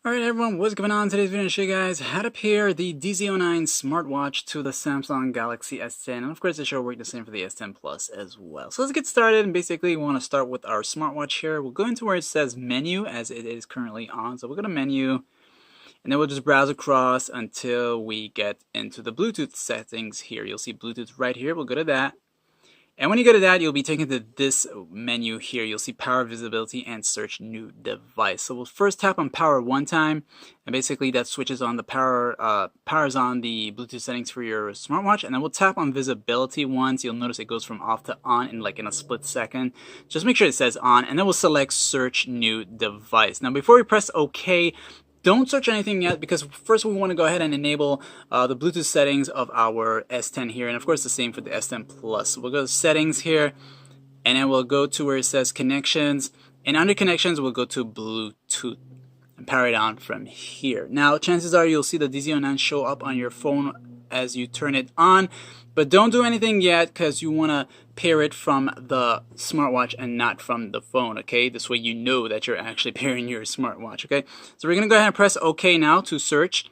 Alright everyone, what's going on? Today's video, I'm going to show you guys how to pair the DZ09 smartwatch to the Samsung Galaxy S10, and of course it should work the same for the S10 Plus as well. So let's get started, and basically we want to start with our smartwatch here. We'll go into where it says menu, as it is currently on. So we'll go to menu, and then we'll just browse across until we get into the Bluetooth settings here. You'll see Bluetooth right here. We'll go to that. And when you go to that, you'll be taken to this menu here. You'll see power, visibility, and search new device. So we'll first tap on power one time, and basically that switches on the power, powers on the Bluetooth settings for your smartwatch. And then we'll tap on visibility once. You'll notice it goes from off to on in a split second. Just make sure it says on, and then we'll select search new device. Now before we press OK, don't search anything yet, because first we want to go ahead and enable the Bluetooth settings of our S10 here, and of course the same for the S10 Plus. So we'll go to settings here, and then we'll go to where it says connections, and under connections we'll go to Bluetooth and power it on from here. Now chances are you'll see the DZ09 show up on your phone as you turn it on, but don't do anything yet because you want to pair it from the smartwatch and not from the phone, okay? This way you know that you're actually pairing your smartwatch, okay? So we're going to go ahead and press OK now to search,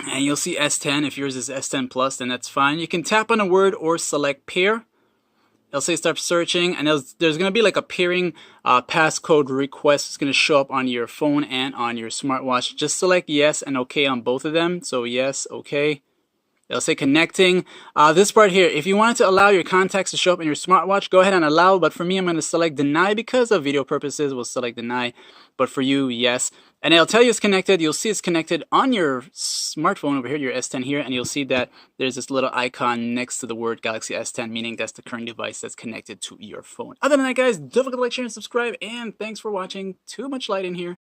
and you'll see S10. If yours is S10 Plus, then that's fine. You can tap on a word or select pair. It'll say start searching, and there's going to be like a pairing passcode request. It's going to show up on your phone and on your smartwatch. Just select yes and OK on both of them. So yes, OK. It'll say connecting. This part here, if you wanted to allow your contacts to show up in your smartwatch, go ahead and allow, but for me I'm going to select deny because of video purposes. We'll select deny, but for you, yes. And it'll tell you it's connected. You'll see it's connected on your smartphone over here, your S10 here, and you'll see that there's this little icon next to the word Galaxy S10, meaning that's the current device that's connected to your phone. Other than that, guys, don't forget to like, share, and subscribe, and thanks for watching. Too much light in here.